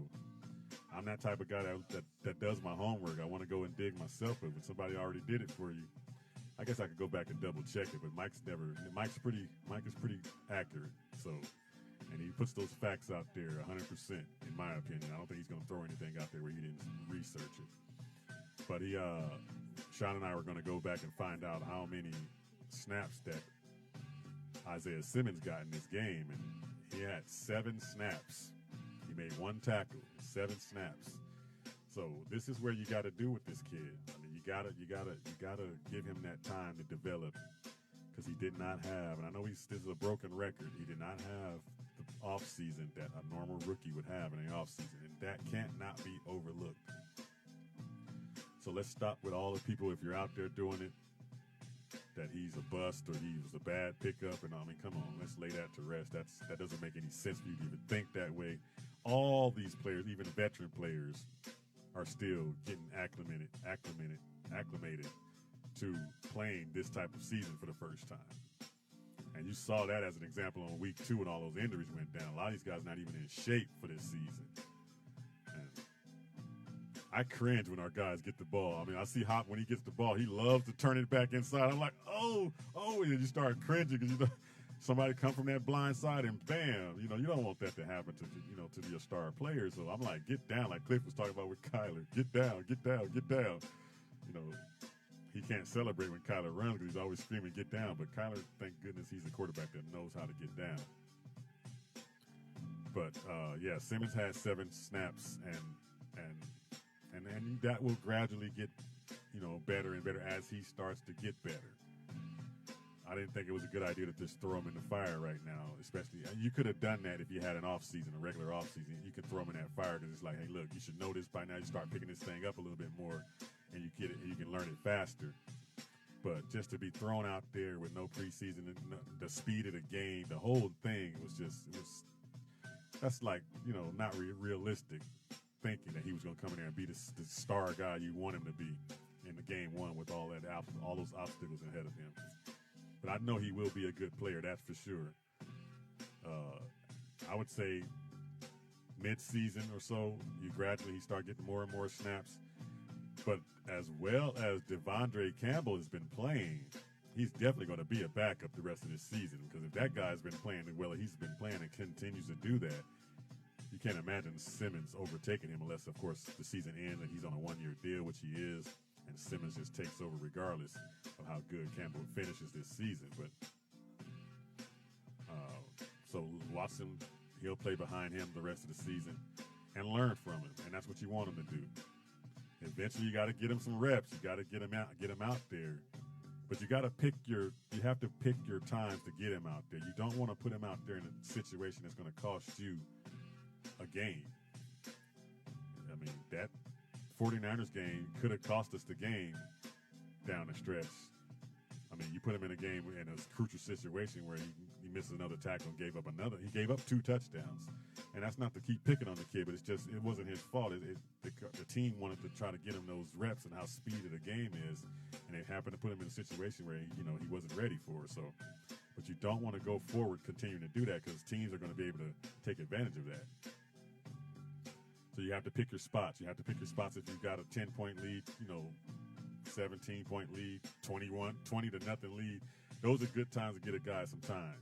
I'm that type of guy that does my homework. I want to go and dig myself, but when somebody already did it for you, I guess I could go back and double check it. But Mike is pretty accurate. So, and he puts those facts out there 100%, in my opinion. I don't think he's going to throw anything out there where he didn't research it. But Sean and I were going to go back and find out how many snaps that Isaiah Simmons got in this game, and he had 7 snaps. He made 1 tackle, 7 snaps. So this is where you got to do with this kid. You gotta give him that time to develop, because he did not have, and I know this is a broken record. He did not have the off season that a normal rookie would have in the off season. And That can't not be overlooked. So let's stop with all the people, if you're out there doing it, that he's a bust or he was a bad pickup. And I mean, come on, let's lay that to rest. That doesn't make any sense for you to even think that way. All these players, even veteran players, are still getting acclimated to playing this type of season for the first time. And you saw that as an example on week 2 when all those injuries went down. A lot of these guys not even in shape for this season. And I cringe when our guys get the ball. I mean, I see Hop when he gets the ball, he loves to turn it back inside. I'm like, oh, and you start cringing because somebody come from that blind side and bam, you don't want that to happen to your star players. So I'm like, get down, like Cliff was talking about with Kyler. Get down. He can't celebrate when Kyler runs because he's always screaming, get down. But Kyler, thank goodness he's a quarterback that knows how to get down. But, Simmons had 7 snaps, and that will gradually get, better and better as he starts to get better. I didn't think it was a good idea to just throw him in the fire right now, especially. You could have done that if you had an off-season, a regular off-season. You could throw him in that fire because it's like, hey, look, you should know this by now. You start picking this thing up a little bit more, and you get it, and you can learn it faster. But just to be thrown out there with no preseason, the speed of the game, the whole thing that's like, not realistic thinking that he was going to come in there and be the star guy you want him to be in the game 1 with all those obstacles ahead of him. But I know he will be a good player, that's for sure. I would say mid-season or so, you gradually start getting more and more snaps. But as well as Devondre Campbell has been playing, he's definitely going to be a backup the rest of this season. Because if that guy's been playing as well as he's been playing and continues to do that, you can't imagine Simmons overtaking him unless, of course, the season ends and he's on a 1-year deal, which he is, and Simmons just takes over regardless of how good Campbell finishes this season. But so Watson, he'll play behind him the rest of the season and learn from him, and that's what you want him to do. Eventually, you got to get him some reps. You got to get him out there. But you have to pick your times to get him out there. You don't want to put him out there in a situation that's going to cost you a game. I mean, that 49ers game could have cost us the game down the stretch. I mean, you put him in a game in a crucial situation where he misses another tackle and gave up another. He gave up 2 touchdowns. And that's not to keep picking on the kid, but it wasn't his fault. The team wanted to try to get him those reps and how speedy the game is, and they happened to put him in a situation where he wasn't ready for it. So, but you don't want to go forward continuing to do that because teams are going to be able to take advantage of that. So you have to pick your spots. You have to pick your spots if you've got a 10-point lead, 17-point lead, 20-0 lead. Those are good times to get a guy some time.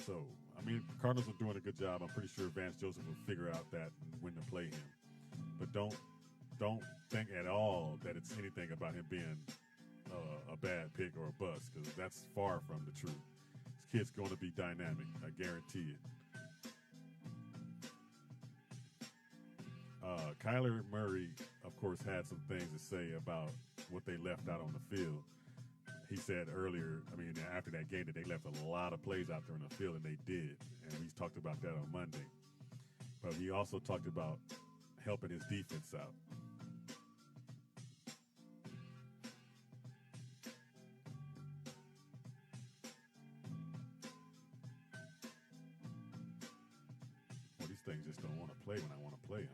So, I mean, Cardinals are doing a good job. I'm pretty sure Vance Joseph will figure out that and when to play him. But don't think at all that it's anything about him being a bad pick or a bust, because that's far from the truth. This kid's going to be dynamic. I guarantee it. Kyler Murray, of course, had some things to say about what they left out on the field. He said earlier, after that game, that they left a lot of plays out there on the field, and they did. And we talked about that on Monday. But he also talked about helping his defense out. Well, these things just don't want to play when I want to play them.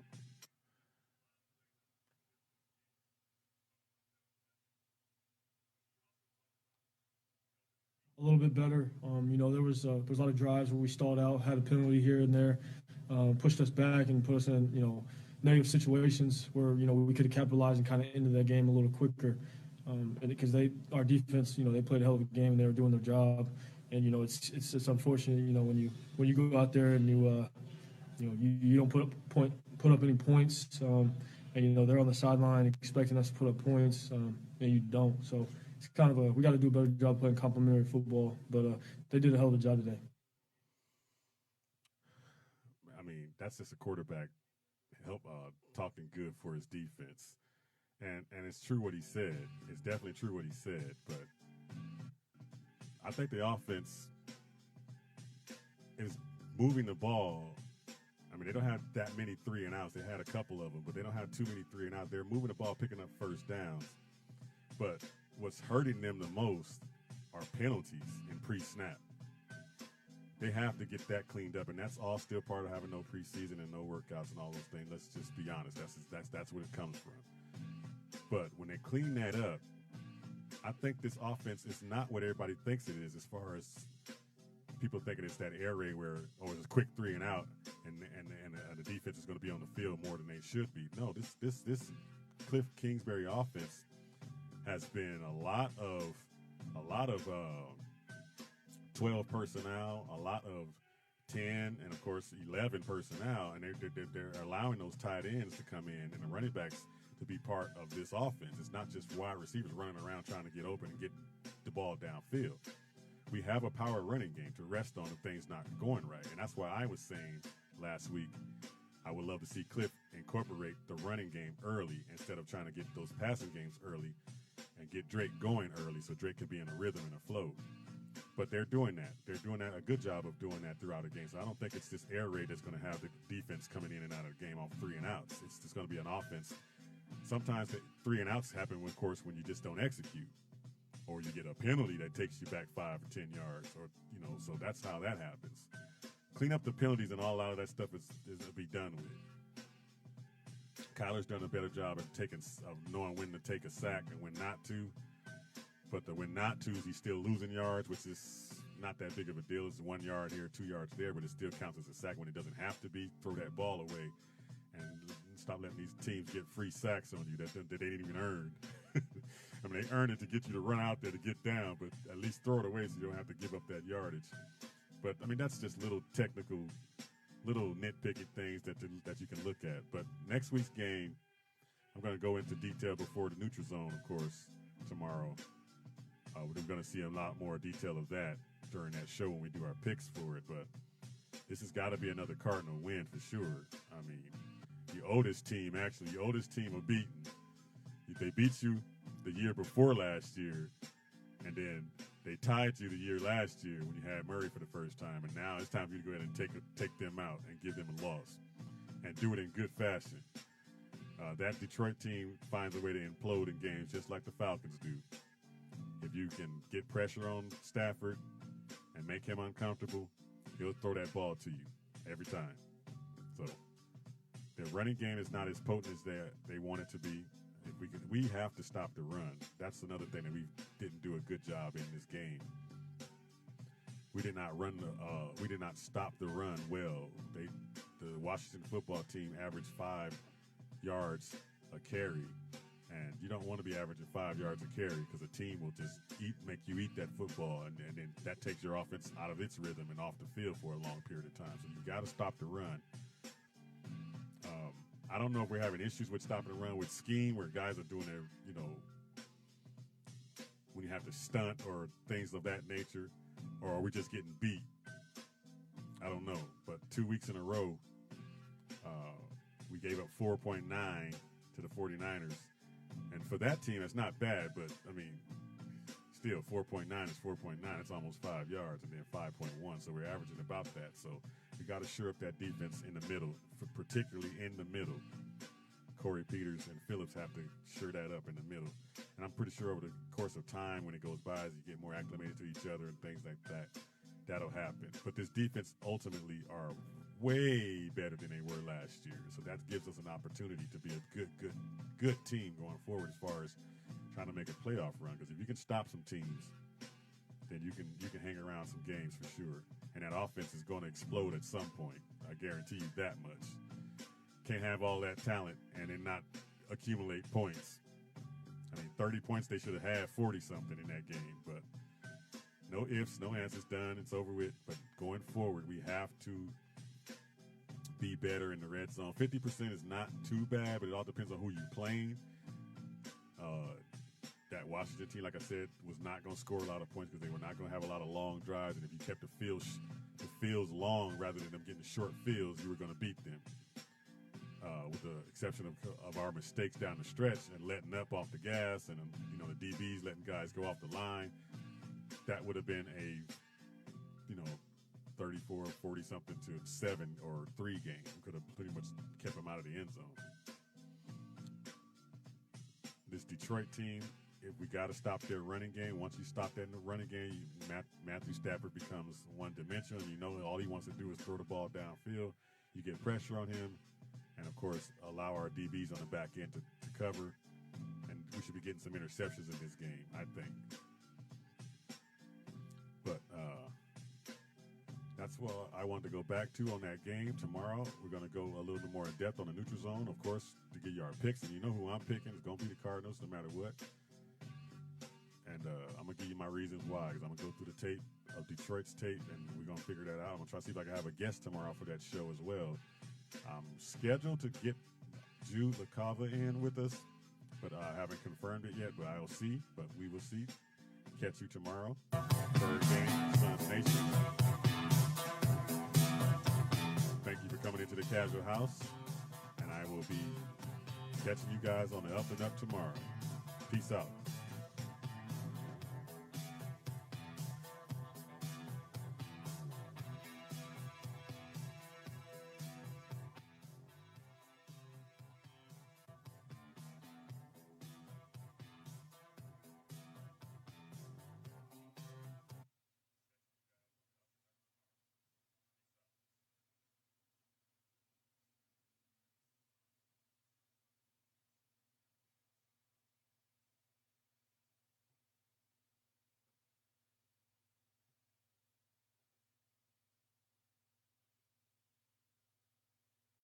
A little bit better. There was a lot of drives where we stalled out, had a penalty here and there, pushed us back and put us in, negative situations where, we could have capitalized and kind of ended that game a little quicker. And because our defense, they played a hell of a game and they were doing their job. And, it's unfortunate, when you go out there and you don't put up any points, and, they're on the sideline expecting us to put up points, and you don't. So it's kind of we got to do a better job playing complementary football, but they did a hell of a job today. I mean, that's just a quarterback talking good for his defense. And it's true what he said. It's definitely true what he said, but I think the offense is moving the ball. I mean, they don't have that many 3 and outs. They had a couple of them, but they don't have too many 3 and outs. They're moving the ball, picking up first downs. But what's hurting them the most are penalties in pre-snap. They have to get that cleaned up, and that's all still part of having no preseason and no workouts and all those things. Let's just be honest. That's what it comes from. But when they clean that up, I think this offense is not what everybody thinks it is as far as people thinking it's that air raid where, it's a quick 3 and out, and the defense is going to be on the field more than they should be. No, this Cliff Kingsbury offense has been a lot of 12 personnel, a lot of 10, and of course 11 personnel, and they're allowing those tight ends to come in and the running backs to be part of this offense. It's not just wide receivers running around trying to get open and get the ball downfield. We have a power running game to rest on if things not going right, and that's why I was saying last week I would love to see Cliff incorporate the running game early instead of trying to get those passing games early and get Drake going early so Drake can be in a rhythm and a flow. But they're doing that. They're doing a good job of doing that throughout the game. So I don't think it's this air raid that's going to have the defense coming in and out of the game off 3 and outs. It's just going to be an offense. Sometimes the 3 and outs happen, of course, when you just don't execute, or you get a penalty that takes you back 5 or 10 yards, or so that's how that happens. Clean up the penalties and all of that stuff is to be done with. Kyler's done a better job of knowing when to take a sack and when not to. But the when not to's, he's still losing yards, which is not that big of a deal. It's 1 yard here, 2 yards there, but it still counts as a sack when it doesn't have to be. Throw that ball away and stop letting these teams get free sacks on you that they didn't even earn. I mean, they earned it to get you to run out there to get down, but at least throw it away so you don't have to give up that yardage. But, I mean, that's just little technical, little nitpicky things that you can look at. But next week's game, I'm going to go into detail before the neutral zone, of course, tomorrow. We're going to see a lot more detail of that during that show when we do our picks for it. But this has got to be another Cardinal win for sure. I mean, the oldest team of beaten. They beat you the year before last year, and then they tied you the year last year when you had Murray for the first time. And now it's time for you to go ahead and take them out and give them a loss and do it in good fashion. That Detroit team finds a way to implode in games just like the Falcons do. If you can get pressure on Stafford and make him uncomfortable, he'll throw that ball to you every time. So their running game is not as potent as they want it to be. We have to stop the run. That's another thing that we didn't do a good job in this game. We did not we did not stop the run well. The Washington football team averaged 5 yards a carry. And you don't want to be averaging 5 yards a carry because a team will just make you eat that football, and then that takes your offense out of its rhythm and off the field for a long period of time. So you got to stop the run. I don't know if we're having issues with stopping the run with scheme where guys are doing their, when you have to stunt or things of that nature, or are we just getting beat? I don't know. But 2 weeks in a row, we gave up 4.9 to the 49ers. And for that team, that's not bad, but, I mean, still, 4.9 is 4.9. It's almost 5 yards, and then 5.1, so we're averaging about that. So we got to shore up that defense in the middle, particularly in the middle. Corey Peters and Phillips have to shore that up in the middle. And I'm pretty sure over the course of time, when it goes by, as you get more acclimated to each other and things like that, that'll happen. But this defense ultimately are way better than they were last year. So that gives us an opportunity to be a good team going forward as far as trying to make a playoff run. Because if you can stop some teams, then you can hang around some games for sure. And that offense is going to explode at some point. I guarantee you that much. Can't have all that talent and then not accumulate points. I mean, 30 points, they should have had 40-something in that game. But no ifs, no ands. It's done. It's over with. But going forward, we have to be better in the red zone. 50% is not too bad, but it all depends on who you're playing. That Washington team, like I said, was not going to score a lot of points because they were not going to have a lot of long drives. And if you kept the fields long rather than them getting short fields, you were going to beat them. With the exception of our mistakes down the stretch and letting up off the gas and the DBs letting guys go off the line, that would have been a 34, 40-something to 7 or 3 game. Could have pretty much kept him out of the end zone. This Detroit team, if we got to stop their running game, once you stop that in the running game, Matthew Stafford becomes one-dimensional. You know all he wants to do is throw the ball downfield. You get pressure on him, and, of course, allow our DBs on the back end to cover. And we should be getting some interceptions in this game, I think. But that's what I wanted to go back to on that game. Tomorrow, we're going to go a little bit more in depth on the neutral zone, of course, to give you our picks. And you know who I'm picking. It's going to be the Cardinals no matter what. And I'm going to give you my reasons why, because I'm going to go through the tape of Detroit's tape, and we're going to figure that out. I'm going to try to see if I can have a guest tomorrow for that show as well. I'm scheduled to get Jude LaCava in with us, but I haven't confirmed it yet, but I'll see. But we will see. Catch you tomorrow. Third game, Suns Nation. Thank you for coming into the Casual House, and I will be catching you guys on the Up and Up tomorrow. Peace out.